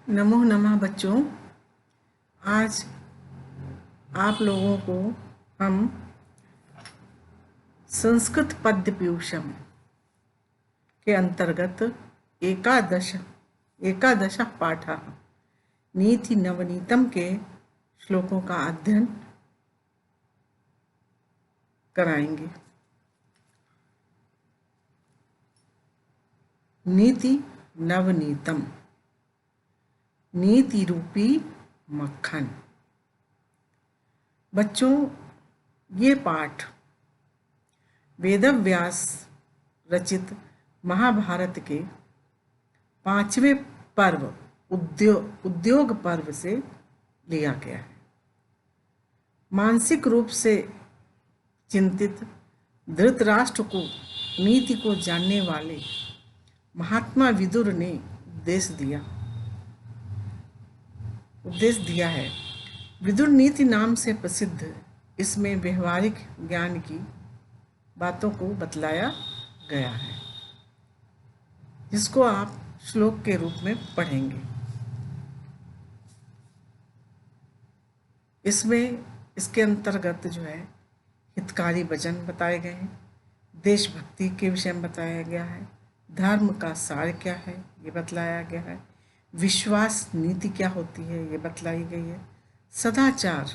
नमो नमः बच्चों। आज आप लोगों को हम संस्कृत पद्य पीयूषम के अंतर्गत एकादश पाठ नीति नवनीतम के श्लोकों का अध्ययन कराएंगे। नीति नवनीतम, नीति रूपी मक्खन। बच्चों, ये पाठ वेदव्यास रचित महाभारत के 5वें पर्व उद्योग पर्व से लिया गया है। मानसिक रूप से चिंतित धृतराष्ट्र को नीति को जानने वाले महात्मा विदुर ने उपदेश दिया है। विदुर नीति नाम से प्रसिद्ध इसमें व्यवहारिक ज्ञान की बातों को बतलाया गया है, जिसको आप श्लोक के रूप में पढ़ेंगे। इसके अंतर्गत जो है हितकारी वचन बताए गए हैं, देशभक्ति के विषय में बताया गया है, धर्म का सार क्या है ये बतलाया गया है, विश्वास नीति क्या होती है ये बतलाई गई है, सदाचार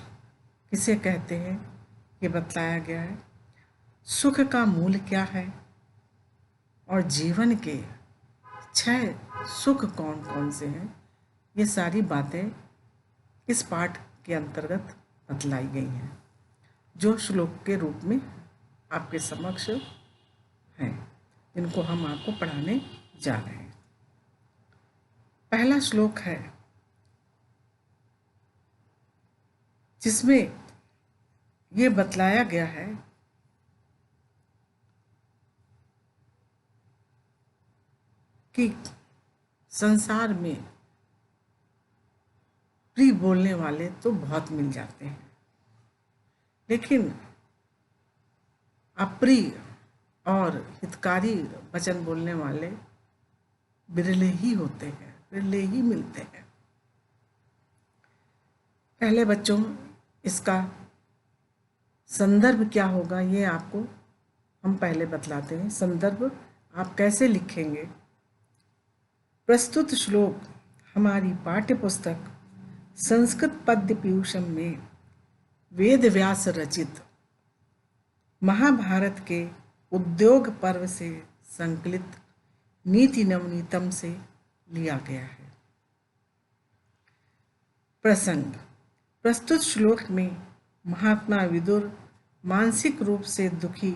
किसे कहते हैं ये बतलाया गया है, सुख का मूल क्या है और जीवन के 6 सुख कौन कौन से हैं, ये सारी बातें इस पाठ के अंतर्गत बतलाई गई हैं, जो श्लोक के रूप में आपके समक्ष हैं, जिनको हम आपको पढ़ाने जा रहे हैं। पहला श्लोक है जिसमें ये बतलाया गया है कि संसार में प्रिय बोलने वाले तो बहुत मिल जाते हैं, लेकिन अप्रिय और हितकारी वचन बोलने वाले बिरले ही होते हैं, बिरले ही मिलते हैं। पहले बच्चों, इसका संदर्भ क्या होगा ये आपको हम पहले बतलाते हैं। संदर्भ आप कैसे लिखेंगे? प्रस्तुत श्लोक हमारी पाठ्य पुस्तक संस्कृत पद्य पीयूषम में वेद व्यास रचित महाभारत के उद्योग पर्व से संकलित नीति नवनीतम से लिया गया है। प्रसंग: प्रस्तुत श्लोक में महात्मा विदुर मानसिक रूप से दुखी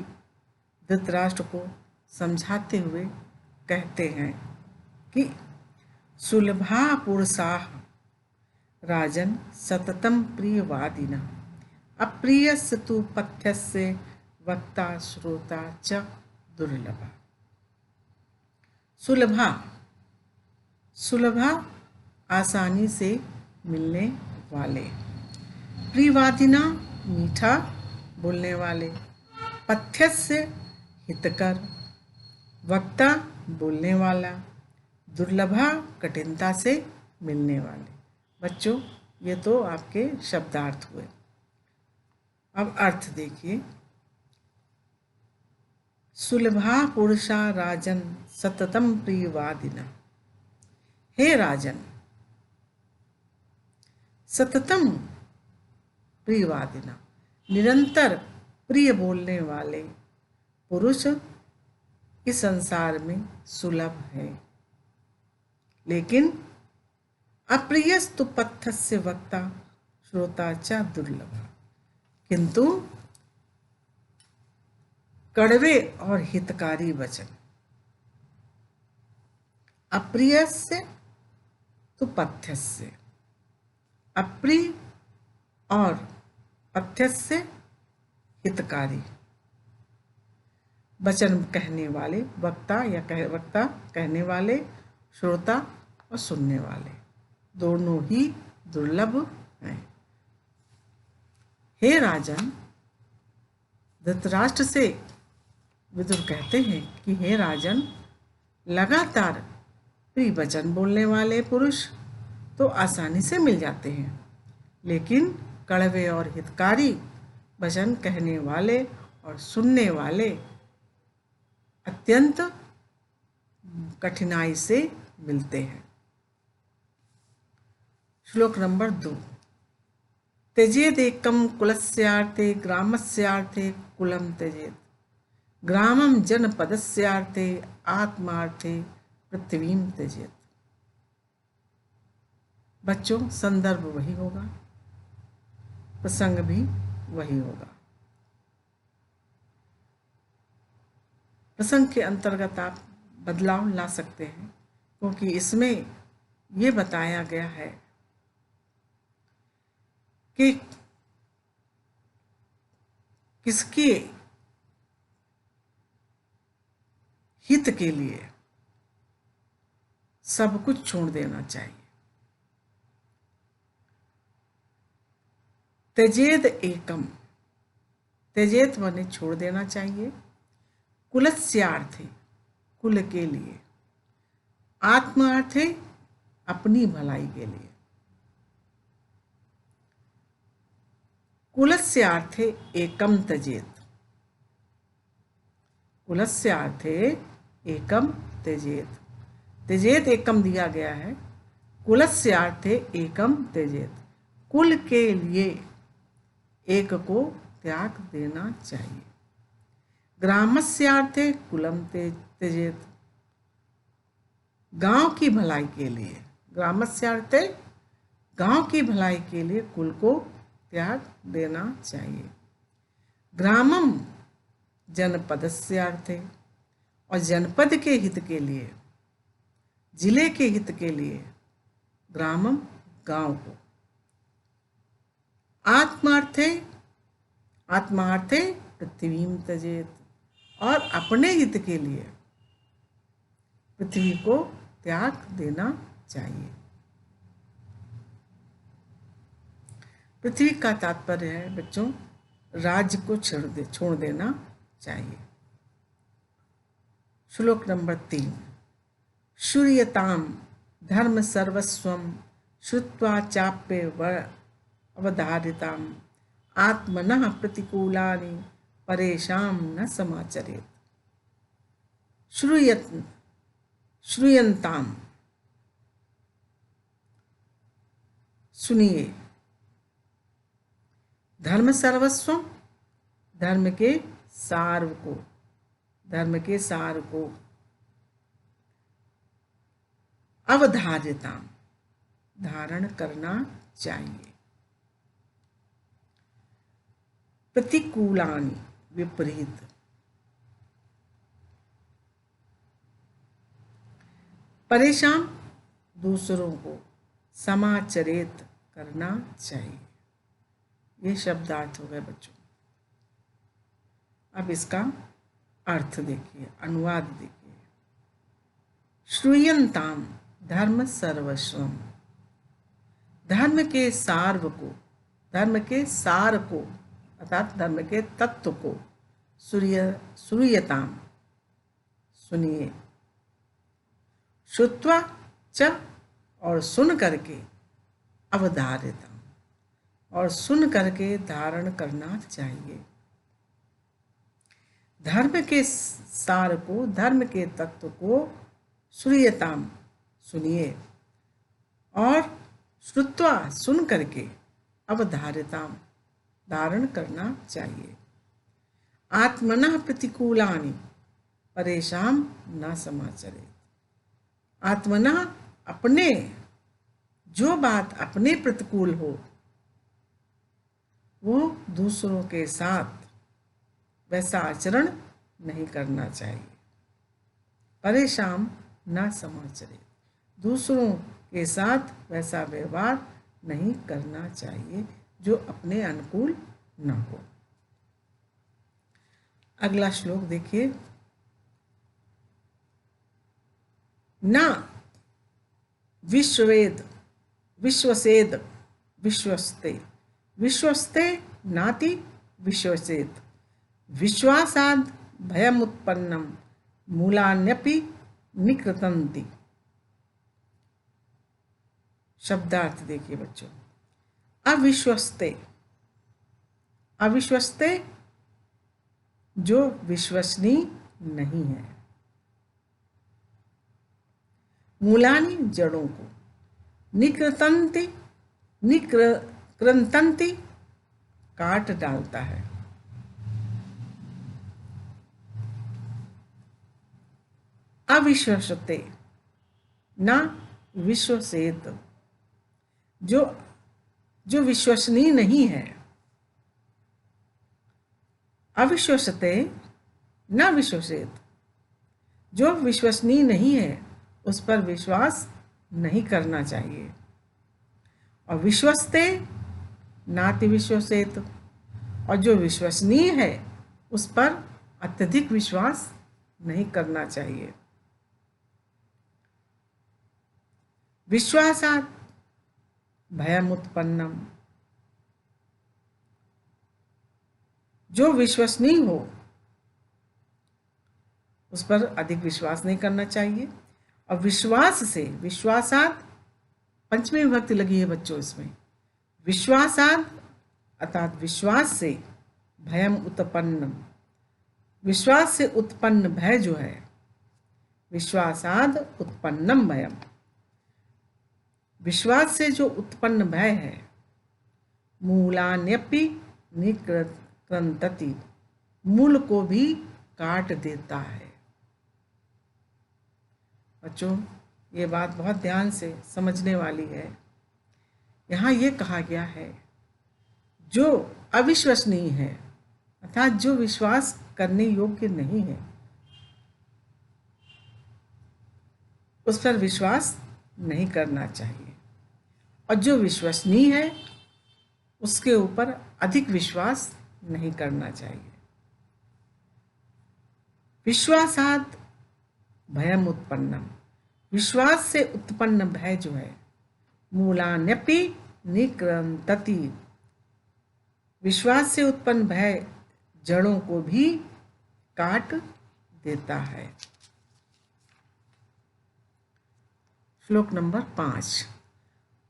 धृतराष्ट्र को समझाते हुए कहते हैं कि सुलभा पुरुषाः राजन सततं प्रियवादिनः अप्रियस्य तु पथ्यस्य वक्ता श्रोता च दुर्लभः। सुलभा आसानी से मिलने वाले, प्रियवादिना मीठा बोलने वाले, पथ्यस्य हितकर, वक्ता बोलने वाला, दुर्लभा कठिनता से मिलने वाले। बच्चों, ये तो आपके शब्दार्थ हुए। अब अर्थ देखिए। सुलभा पुरुषा राजन सततम प्रियवादिना। हे राजन, सततम प्रियवादिना, निरंतर प्रिय बोलने वाले पुरुष इस संसार में सुलभ है, लेकिन अप्रियस्तु पथ्यस्य वक्ता श्रोता च दुर्लभ। किंतु कड़वे और हितकारी वचन, अप्रियस्य तो पथ्यस्य, अप्रिय और पथ्यस्य हितकारी वचन कहने वाले, वक्ता कहने वाले, श्रोता और सुनने वाले, दोनों ही दुर्लभ हैं। हे राजन, धृतराष्ट्र से विदुर कहते हैं कि हे राजन, लगातार प्रिय वचन बोलने वाले पुरुष तो आसानी से मिल जाते हैं, लेकिन कड़वे और हितकारी वचन कहने वाले और सुनने वाले अत्यंत कठिनाई से मिलते हैं। श्लोक नंबर 2। त्यजेदेकं कुलस्यार्थे ग्रामस्यार्थे कुलं त्यजेत्, ग्रामं जनपदस्यार्थे आत्मार्थे पृथ्वीं त्यजेत्। बच्चों, संदर्भ वही होगा, प्रसंग भी वही होगा। प्रसंग के अंतर्गत आप बदलाव ला सकते हैं, क्योंकि इसमें ये बताया गया है कि किसके हित के लिए सब कुछ छोड़ देना चाहिए। त्यजेद एकम, त्यजेत माने छोड़ देना चाहिए, कुलस्यार्थे कुल के लिए, आत्मार्थे अपनी भलाई के लिए। कुलस्यार्थे एकम त्यजेत, कुलस्यार्थे एकम त्यजेत, त्यजेत एकम दिया गया है, कुलस्यार्थे एकम त्यजेत, कुल के लिए एक को त्याग देना चाहिए। ग्रामस्यार्थे कुलम त्यजेत, गांव की भलाई के लिए, ग्रामस्यार्थे गांव की भलाई के लिए कुल को त्याग देना चाहिए। ग्रामम जनपदस्यार्थे, और जनपद के हित के लिए, जिले के हित के लिए, ग्रामम गांव को। आत्मार्थे, आत्मार्थे पृथ्वीं त्यजेत, और अपने हित के लिए पृथ्वी को त्याग देना चाहिए। पृथ्वी का तात्पर्य है बच्चों राज्य को छोड़ देना चाहिए। श्लोक नंबर 3। श्रूयताम धर्म सर्वस्वम श्रुत्वा चाप्य अवधारिताम आत्मनः प्रतिकूलानि परेशान न समाचरेत। श्रूयन्ताम, सुनिए, धर्म सर्वस्व, धर्म के सार को, धर्म के सार को, अवधार्यता धारण करना चाहिए। प्रतिकूलानि विपरीत, परेशान दूसरों को समाचरित करना चाहिए। ये शब्दार्थ हो गए बच्चों। अब इसका अर्थ देखिए, अनुवाद देखिए। श्रूयन्ताम धर्म सर्वस्वम, धर्म के सार को, धर्म के सार को अर्थात धर्म के तत्व को श्रूयताम सुनिए, श्रुत्वा च और सुन करके, अवधार्यता और सुन करके धारण करना चाहिए। धर्म के सार को, धर्म के तत्व को श्रूयताम सुनिए और श्रुत्वा सुन करके, अवधार्यताम धारण करना चाहिए। आत्मनः प्रतिकूलानि परेशान न समाचरे, आत्मनः अपने, जो बात अपने प्रतिकूल हो वो दूसरों के साथ वैसा आचरण नहीं करना चाहिए। परेशान न समाचरे, दूसरों के साथ वैसा व्यवहार नहीं करना चाहिए जो अपने अनुकूल न हो। अगला श्लोक देखिए। न विश्वेद विश्वसेद विश्वस्ते, विश्वस्ते नाति विश्वसेत, विश्वासाद भयमुत्पन्नम मूलान्यपि निकृतन्ति। शब्दार्थ देखिए बच्चों। अविश्वस्ते, अविश्वस्ते जो विश्वसनीय नहीं है। मूलानि जड़ों को, निकृतंति, निकृंतंति काट डालता है। अविश्वसते ना विश्वसेत, जो विश्वसनीय नहीं है। अविश्वसते ना विश्वसेत, जो विश्वसनीय नहीं है उस पर विश्वास नहीं करना चाहिए। और विश्वस्ते नाति विश्वसेत, और जो विश्वसनीय है उस पर अत्यधिक विश्वास नहीं करना चाहिए। विश्वासात् भयमुत्पन्नम, जो विश्वसनीय हो उस पर अधिक विश्वास नहीं करना चाहिए। और विश्वास से, विश्वासात् पंचमी विभक्ति लगी है बच्चों इसमें। विश्वासात् अर्थात विश्वास से, भयम उत्पन्नम, विश्वास से उत्पन्न भय जो है, विश्वासाद् उत्पन्नम भयम, विश्वास से जो उत्पन्न भय है, मूलान्यपि निकृन्तति, मूल को भी काट देता है। बच्चों ये बात बहुत ध्यान से समझने वाली है। यहाँ ये कहा गया है जो अविश्वसनीय है अर्थात जो विश्वास करने योग्य नहीं है उस पर विश्वास नहीं करना चाहिए, और जो विश्वसनीय है उसके ऊपर अधिक विश्वास नहीं करना चाहिए। विश्वासात् भयम उत्पन्नम, विश्वास से उत्पन्न भय जो है, मूलान्यपि निकृन्तति, विश्वास से उत्पन्न भय जड़ों को भी काट देता है। श्लोक नंबर 5।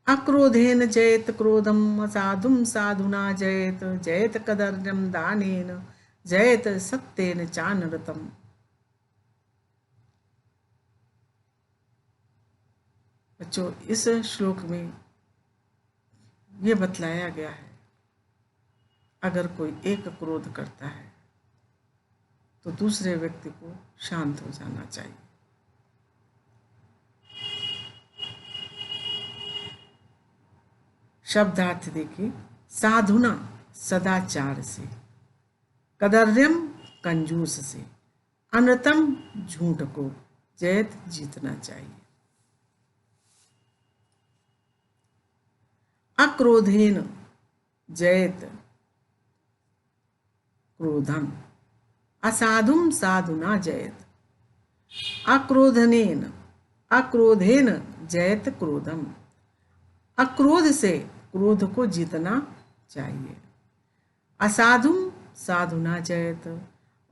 अक्रोधेन जयेत क्रोधम, असाधुं साधुना जयेत, जयेत कदर्यम दानेन, जयेत सत्येन चानृतम्। बच्चों इस श्लोक में ये बतलाया गया है अगर कोई एक क्रोध करता है तो दूसरे व्यक्ति को शांत हो जाना चाहिए। शब्दार्थ देखिए। साधुना सदाचार से, कदर्यम कंजूस से, अनृतम झूठ को जयत जीतना चाहिए। अक्रोधेन जयेत क्रोधम, असाधुं साधुना जयेत, अक्रोधेन जयेत क्रोधम, अक्रोध से क्रोध को जीतना चाहिए। असाधुं साधुना जयेत,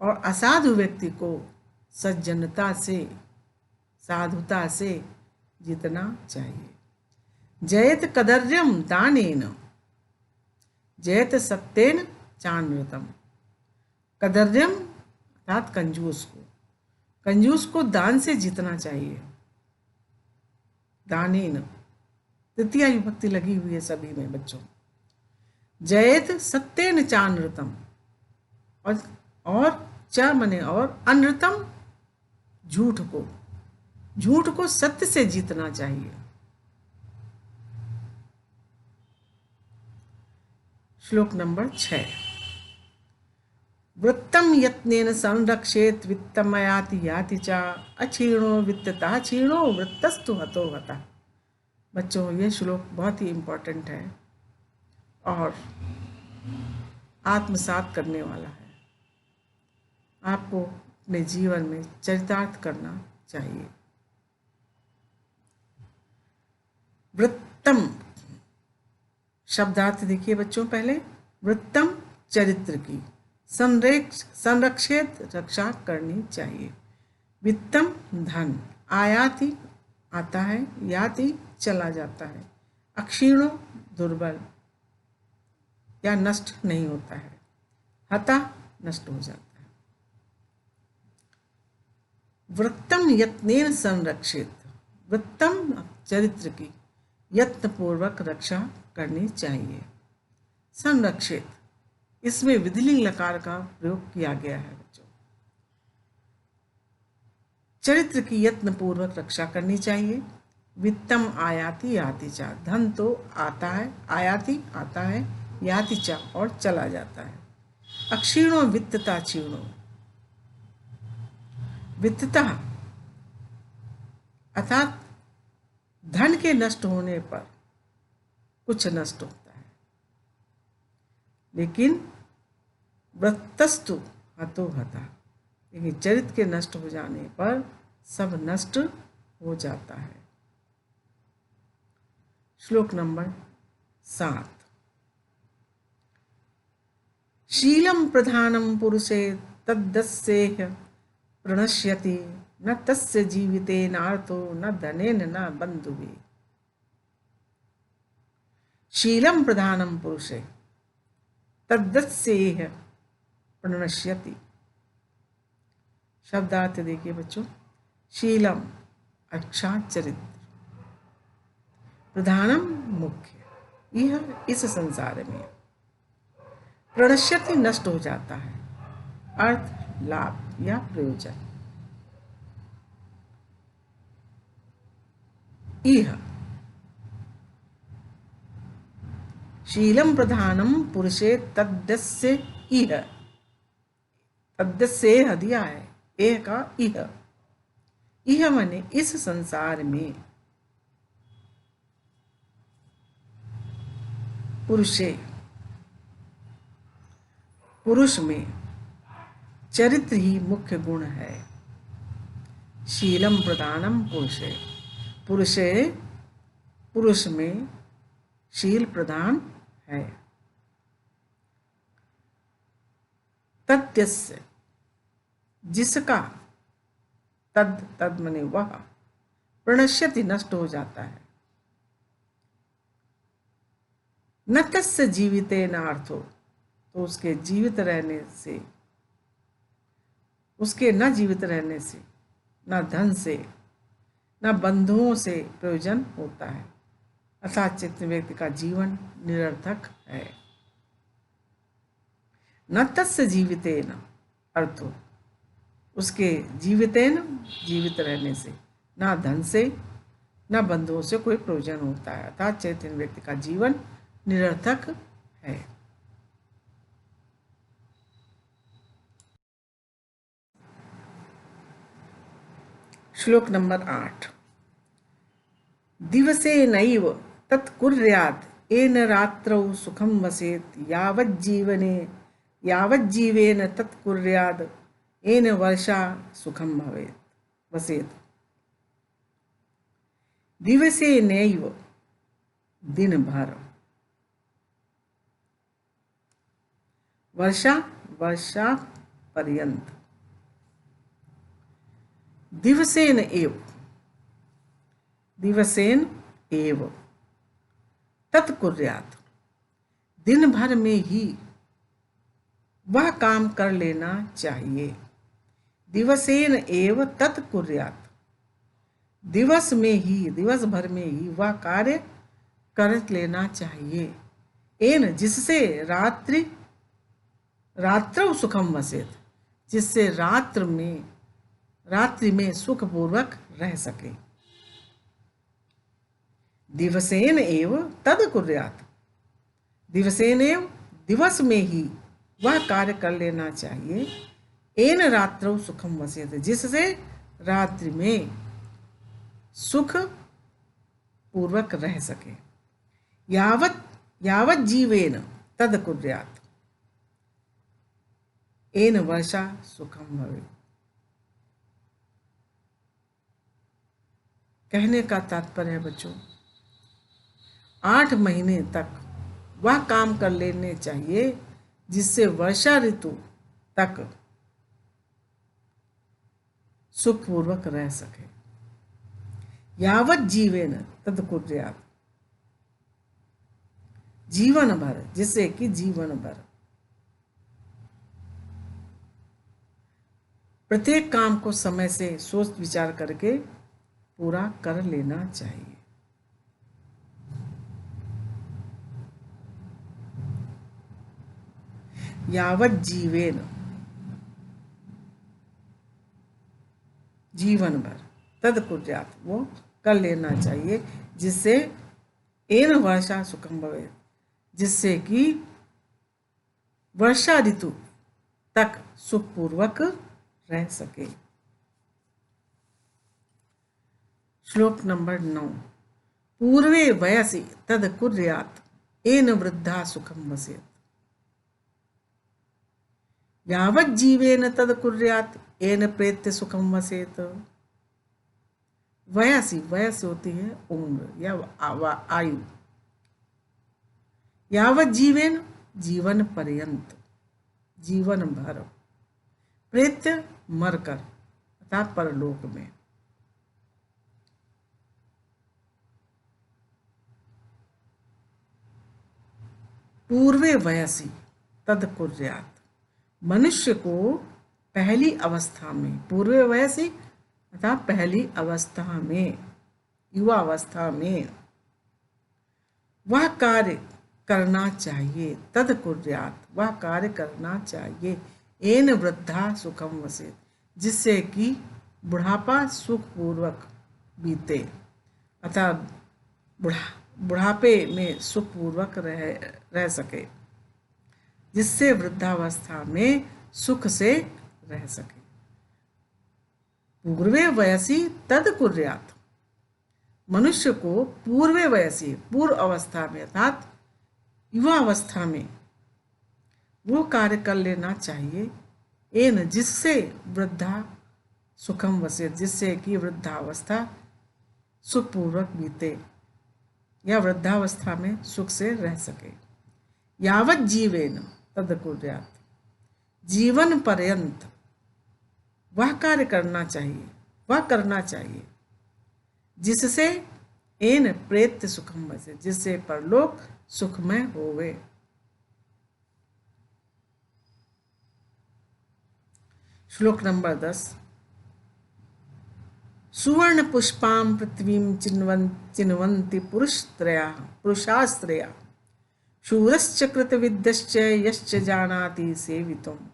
और असाधु व्यक्ति को सज्जनता से, साधुता से जीतना चाहिए। जयेत कदर्यम दानेन, जयेत सत्येन चानृतम, कदर्यम अर्थात कंजूस को दान से जीतना चाहिए। दानेन तृतीया विभक्ति लगी हुई है सभी में बच्चों। जयेत सत्येन चानृतम, और च मने और, अनृतम झूठ को सत्य से जीतना चाहिए। श्लोक नंबर 6। वृत्तम यत्नेन संरक्षेत वित्तमयाति याति च, अक्षीणो वित्तता क्षीणो वृत्तस्तु हतो हतः। बच्चों ये श्लोक बहुत ही इम्पोर्टेंट है और आत्मसात करने वाला है। आपको अपने जीवन में चरितार्थ करना चाहिए। वृत्तम शब्दार्थ देखिए बच्चों। पहले वृत्तम चरित्र की, संरक्षित रक्षा करनी चाहिए। वित्तम धन, आयाति आता है, याति चला जाता है, अक्षीणो दुर्बल या नष्ट नहीं होता है, हता नष्ट हो जाता है। वृत्तम यत्नेन संरक्षित, वृत्तम चरित्र की यत्नपूर्वक रक्षा करनी चाहिए। संरक्षित, इसमें विधिलिंग लकार का प्रयोग किया गया है बच्चों। चरित्र की यत्नपूर्वक रक्षा करनी चाहिए। वित्तम आयाति याति चा, धन तो आता है, आयाति आता है, याति चा और चला जाता है। अक्षीणो वित्तता क्षीणो, वित्तता अर्थात धन के नष्ट होने पर कुछ नष्ट होता है, लेकिन वृत्तस्तु हतो हता, लेकिन चरित्र के नष्ट हो जाने पर सब नष्ट हो जाता है। श्लोक नंबर 7। शीलम प्रधानम पुरुषे तद्दस्येह प्रणश्यति, न तस्य जीवितेनार्थो न धनेन न बंधुभिः। शीलम प्रधानम पुरुषे तद्दस्येह प्रणश्यति। शब्दार्थ देखिए बच्चों। शीलम अच्छा चरित्र, प्रधानम मुख्य, यह इस संसार में, प्रणश्यति नष्ट हो जाता है, अर्थ लाभ या प्रयोजन। इह शीलम प्रधानम पुरुषे तद्दस्य इह, तद्दस्य दिया है, एह का इह माने इस संसार में, पुरुषे पुरुष में चरित्र ही मुख्य गुण है। शीलम प्रधानम पुरुषे, पुरुषे पुरुष में शील प्रधान है। तद्यस्य जिसका, तद तद मने वह, प्रणश्यति नष्ट हो जाता है, न तस्य जीवितेन अर्थो, तो उसके जीवित रहने से, उसके न जीवित रहने से, न धन से, न बंधुओं से प्रयोजन होता है, अर्थात चेतन व्यक्ति का जीवन निरर्थक है। न तस्य जीवितेन अर्थो, उसके जीवितेन जीवित रहने से, न धन से न बंधुओं से कोई प्रयोजन होता है, अर्थात चैतन्य व्यक्ति का जीवन निरर्थक है। श्लोक नंबर 8। दिवसे नैव तत्कुर्यात् येन रात्रौ सुखं वसेत्, यावज्जीवने यावज्जीवेन तत्कुर्यात् येन वर्षा सुखं भवेत् वसेत्। दिवसे नैव दिन भर, वर्षा वर्षा पर्यंत, दिवसेन एव, दिवसेन एव तत्कुर्यात्, दिन भर में ही वह काम कर लेना चाहिए। दिवसेन एव तत्कुर्यात्, दिवस में ही, दिवस भर में ही वह कार्य कर लेना चाहिए। एन जिससे, रात्रि रात्रौ सुखम वसेत, जिससे रात्रि में सुखपूर्वक रह सके। दिवसेन एव तद कुर्यात्, दिवसेन एव दिवस में ही वह कार्य कर लेना चाहिए। एन रात्रौ सुखम वसेत, जिससे रात्रि में सुख पूर्वक रह सके। यावत जीवेन तद कुर्यात्, एन वर्षा सुखम भवेत्। कहने का तात्पर्य है बच्चों, 8 महीने तक वह काम कर लेने चाहिए जिससे वर्षा ऋतु तक सुखपूर्वक रह सके। यावत जीवेन तद कुर्यात्, जीवन भर, जिससे कि जीवन भर प्रत्येक काम को समय से सोच विचार करके पूरा कर लेना चाहिए। यावत जीवेन, जीवन भर, तद कुर्यात, वो कर लेना चाहिए, जिससे एन वर्षा सुखम भवे, जिससे कि वर्षा ऋतु तक सुखपूर्वक रह सके। श्लोक नंबर 9। पूर्वे वयसि तद कुर्यात एन वृद्धा सुखम वसेत। यावत जीवेन तद कुर्यात एन प्रेत्य सुखम वसेत। वयसि, वयस होती है उम्र या आयु। यावत जीवेन, जीवन पर्यंत, जीवन भर। प्रेत्य, मरकर अथवा परलोक में। पूर्वे वयसि तद कुर्यात, मनुष्य को पहली अवस्था में, पूर्वे वयसि अर्थात पहली अवस्था में, युवा अवस्था में वह कार्य करना चाहिए। तद कुर्यात, वह कार्य करना चाहिए। एन वृद्धा सुखम वसेत, जिससे कि बुढ़ापा सुखपूर्वक बीते, अतः बुढ़ापे में सुखपूर्वक रह सके, जिससे वृद्धावस्था में सुख से रह सके। पूर्वे वयसी तद कुर्यात, मनुष्य को पूर्वे वयसी, पूर्व अवस्था में अर्थात युवा अवस्था में वो कार्य कर लेना चाहिए। एन, जिससे वृद्धा सुखम वसेत, जिससे कि वृद्धावस्था सुखपूर्वक बीते या वृद्धावस्था में सुख से रह सके। यावत जीवेन तद कुर्यात, जीवन पर्यंत वह कार्य करना चाहिए, वह करना चाहिए, जिससे एन प्रेत्य सुखम वसे, जिससे परलोक सुखमय होवे। श्लोक नंबर 10। सुवर्ण पुष्पां पृथ्वीं चिन्वन्ति पुरुषास्त्रया, शूरश्च कृतविद्यश्च यश्च जानाति सेवितुम्।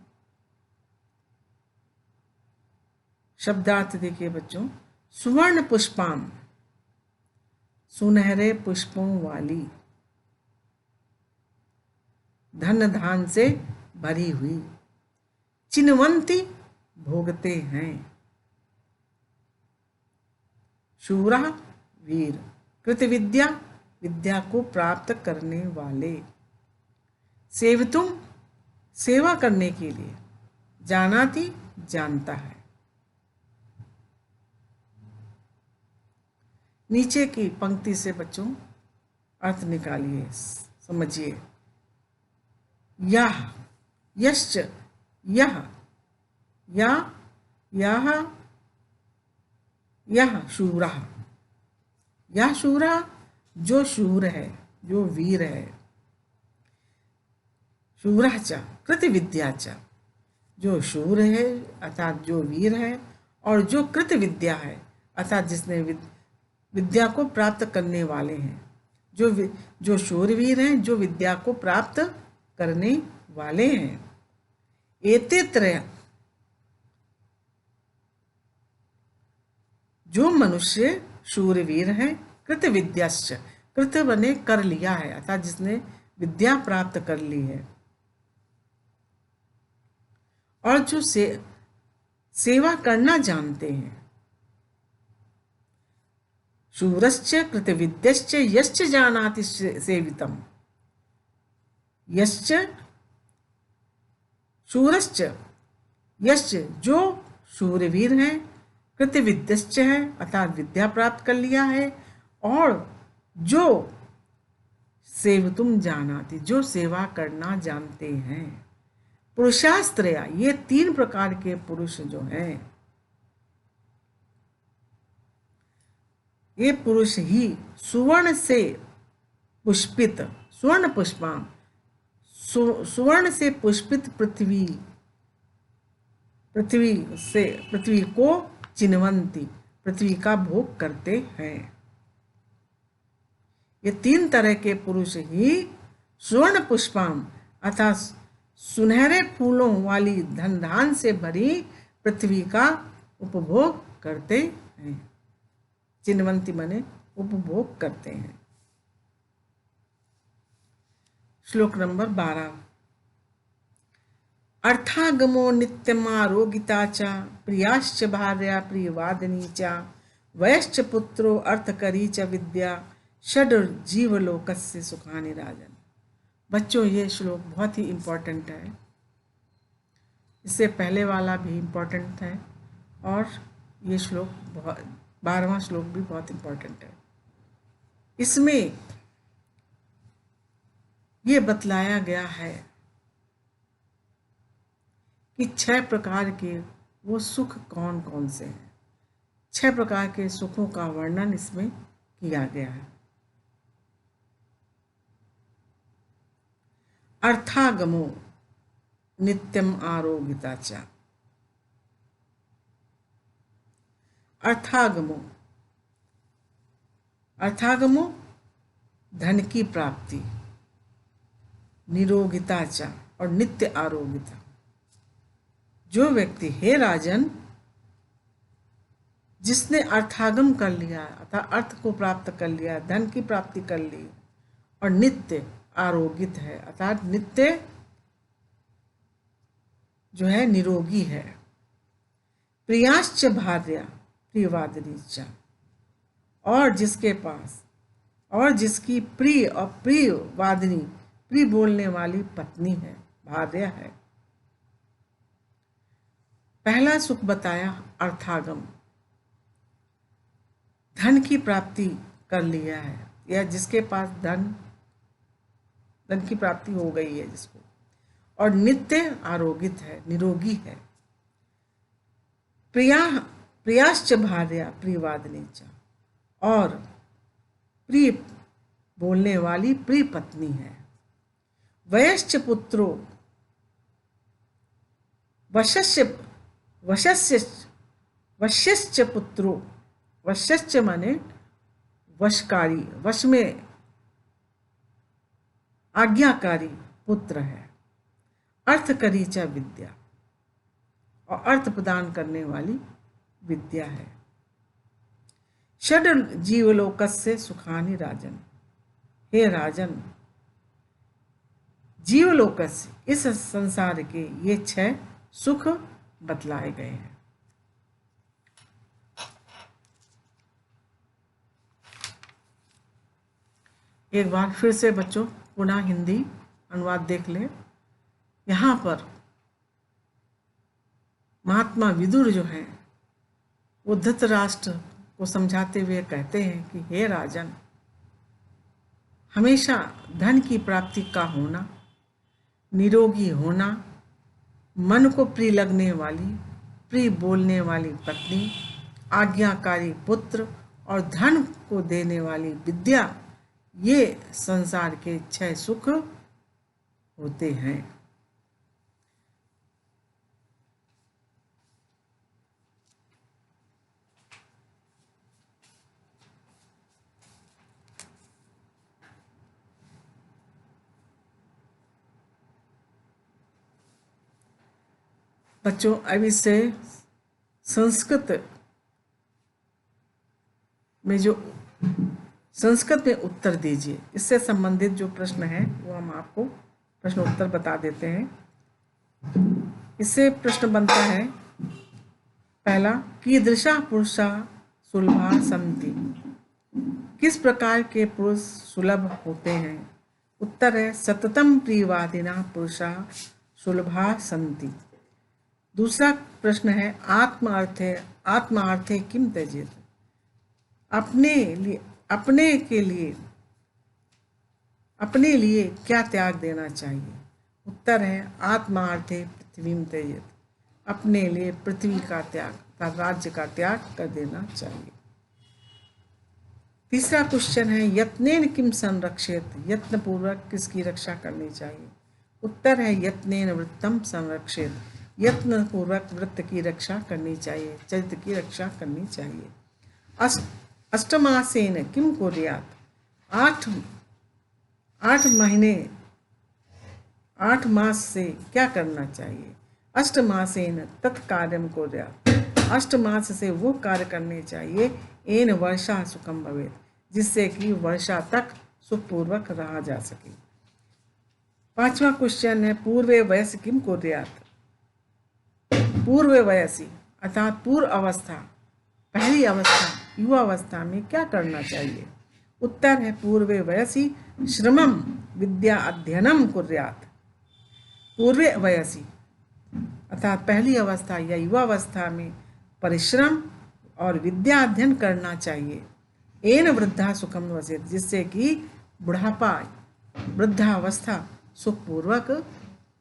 शब्दार्थ देखिए बच्चों। सुवर्ण पुष्पां, सुनहरे पुष्पों वाली, धन धान से भरी हुई, चिन्वन्ति, भोगते हैं, शूरा, वीर, कृतविद्या, विद्या को प्राप्त करने वाले, सेवितुम, सेवा करने के लिए, जानाति, जानता है। नीचे की पंक्ति से बच्चों अर्थ निकालिए, समझिए। यह, यश्च, यह, या, यह, यह शूरा, यह शूरा, जो शूर है, जो वीर है। शूरः च कृतविद्या च, जो शूर है अर्थात जो वीर है, और जो कृत विद्या है अर्थात जिसने विद्या को प्राप्त करने वाले हैं। जो शूरवीर हैं, जो विद्या को प्राप्त करने वाले हैं। एते त्रय, जो मनुष्य शूरवीर हैं, कृत विद्याश्च, कृत बने कर लिया है अर्थात जिसने विद्या प्राप्त कर ली है, और जो सेवा करना जानते हैं। शूरश्च कृतविद्यश्च यश्च जानाति सेवितम्। यश्च, शूरश्च, यश्च, जो शूरवीर हैं, कृतविद्यश्च है अर्थात विद्या प्राप्त कर लिया है, और जो सेवितुम जानाति, जो सेवा करना जानते हैं। पुरुषास्त्रया, ये 3 प्रकार के पुरुष जो हैं, ये पुरुष ही सुवर्ण से पुष्पित, स्वर्ण पुष्पाम, सुवर्ण से पुष्पित पृथ्वी, पृथ्वी को चिन्वंती, पृथ्वी का भोग करते हैं। ये 3 तरह के पुरुष ही स्वर्ण पुष्पाम अर्थात सुनहरे फूलों वाली धन धान से भरी पृथ्वी का उपभोग करते हैं। चिन्वंती माने उपभोग करते हैं। श्लोक नंबर 12। अर्थागमो नित्यमारोगिता च प्रियाश्च भार्या प्रियवादिनी च वयश्च पुत्रो अर्थकरी च विद्या षड जीवलोकस्य सुखानि राजन। बच्चों, ये श्लोक बहुत ही इम्पोर्टेंट है। इससे पहले वाला भी इम्पोर्टेंट है और ये श्लोक 12वां श्लोक भी बहुत इम्पोर्टेंट है। इसमें ये बतलाया गया है कि 6 प्रकार के वो सुख कौन कौन से हैं। 6 प्रकार के सुखों का वर्णन इसमें किया गया है। अर्थागमो नित्यम आरोगिता च। अर्थागमो धन की प्राप्ति, निरोगिता च और नित्य आरोगिता। जो व्यक्ति, हे राजन, जिसने अर्थागम कर लिया अर्थात अर्थ को प्राप्त कर लिया, धन की प्राप्ति कर ली और नित्य आरोगित है अर्थात नित्य जो है निरोगी है। प्रियाश्च भार्या प्रियवादिनी च, और जिसके पास और जिसकी प्रिय और प्रिय वादिनी, प्रिय बोलने वाली पत्नी है, भार्या है। पहला सुख बताया अर्थागम, धन की प्राप्ति कर लिया है या जिसके पास धन की प्राप्ति हो गई है जिसको, और नित्य आरोगित है, निरोगी है। प्रियाश्च भार्या प्रियवादिनी च, और प्रिय बोलने वाली प्रिय पत्नी है। वयश्च पुत्रो वश्यश्च पुत्रो, वश्यश्च माने वशकारी, वश में आज्ञाकारी पुत्र है। अर्थकरी च विद्या, और अर्थ प्रदान करने वाली विद्या है। षड जीवलोकस्य सुखानि राजन, हे राजन, जीवलोकस्य इस संसार के ये 6 सुख बतलाए गए हैं। एक बार फिर से बच्चों पुनः हिंदी अनुवाद देख लें। यहाँ पर महात्मा विदुर जो हैं वो धृतराष्ट्र को समझाते हुए कहते हैं कि हे राजन, हमेशा धन की प्राप्ति का होना, निरोगी होना, मन को प्रिय लगने वाली, प्रिय बोलने वाली पत्नी, आज्ञाकारी पुत्र और धन को देने वाली विद्या, ये संसार के 6 सुख होते हैं। बच्चों, अब इससे संस्कृत में उत्तर दीजिए। इससे संबंधित जो प्रश्न है वो हम आपको प्रश्न उत्तर बता देते हैं। इससे प्रश्न बनता है पहला, कीदृशा पुरुषा सुलभा सन्ति, किस प्रकार के पुरुष सुलभ होते हैं। उत्तर है सततम प्रियवादिना पुरुषा सुलभा सन्ति। दूसरा प्रश्न है आत्मार्थे किम त्यजेत, अपने लिए क्या त्याग देना चाहिए। उत्तर है आत्मार्थे पृथ्वीम त्यजेत, अपने लिए पृथ्वी का त्याग, राज्य का त्याग कर देना चाहिए। तीसरा क्वेश्चन है यत्नेन किम संरक्षेत, यत्न पूर्वक किसकी रक्षा करनी चाहिए। उत्तर है यत्नेन वृत्तम संरक्षेत, यत्न पूर्वक वृत्त की रक्षा करनी चाहिए, चरित्र की रक्षा करनी चाहिए। अष्टमासेन किम कुर्यात्, आठ आठ महीने 8 मास से क्या करना चाहिए। अष्टमासेन तत्कार्यम कुर्यात्, 8 मास से वो कार्य करने चाहिए एन वर्षा सुखम भवेत्, जिससे कि वर्षा तक सुखपूर्वक रहा जा सके। पांचवा क्वेश्चन है पूर्वे वयस किम कुर्यात्, पूर्व वयसी अर्थात पूर्व अवस्था, पहली अवस्था, युवा अवस्था में क्या करना चाहिए। उत्तर है पूर्वे वयसी श्रमम विद्या अध्ययनम कुर्यात्, पूर्वे वयसी अर्थात पहली अवस्था या युवा अवस्था में परिश्रम और विद्या अध्ययन करना चाहिए। एन वृद्धा सुखम वसेत, जिससे कि बुढ़ापा वृद्धावस्था सुखपूर्वक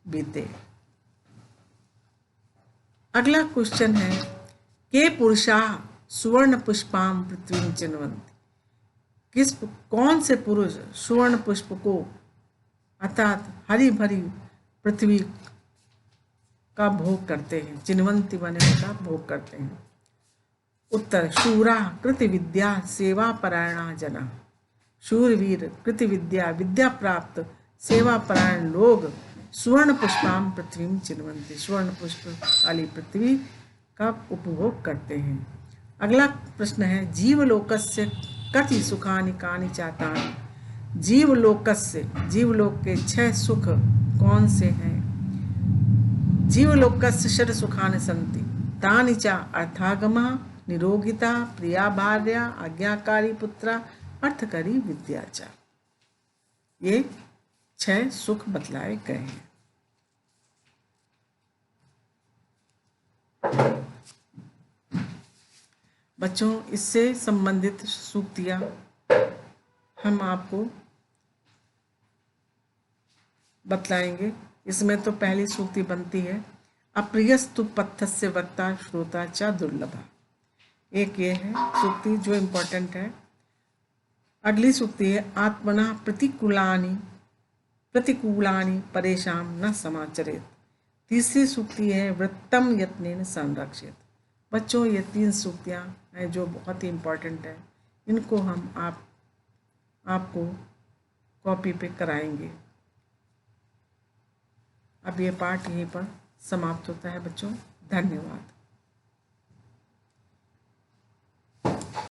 बीते। अगला क्वेश्चन है के पुरुषा सुवर्ण पुष्पाम पृथ्वी चिन्वन्ति, कौन से पुरुष सुवर्ण पुष्प को अर्थात हरी भरी पृथ्वी का भोग करते हैं, चिन्वन्ति बने का भोग करते हैं। उत्तर शूरा कृति विद्या सेवा परायणा जना, शूरवीर कृति विद्या विद्या प्राप्त सेवा परायण लोग सुवर्ण पुष्पाम पृथ्वी चिन्वन्ति, स्वर्ण पुष्प वाली पृथ्वी का उपभोग करते हैं। अगला प्रश्न है जीवलोकस्य कति सुखानि कानि चातानि, जीवलोकस्य, जीवलोक के 6 सुख कौन से हैं। जीवलोकस्य षड सुखानि सन्ति, तानि च अर्थागमः, निरोगिता, प्रिया भार्या, आज्ञाकारी पुत्रा, अर्थकरी विद्या च। ये 6 सुख बतलाए गए हैं। बच्चों इससे संबंधित सूक्तियां हम आपको बतलाएंगे। इसमें तो पहली सूक्ति बनती है अप्रियस्तु पथस्य वक्ता श्रोता च दुर्लभा, एक ये है सूक्ति जो इम्पोर्टेंट है। अगली सूक्ति है आत्मना प्रतिकूलानि परेशान न समाचरेत, तीसरी सूक्ति है वृत्तम यत्नेन संरक्षित। बच्चों ये 3 सूक्तियाँ हैं जो बहुत ही इम्पोर्टेंट है, इनको हम आपको कॉपी पे कराएंगे। अब ये पाठ यहीं पर समाप्त होता है बच्चों, धन्यवाद।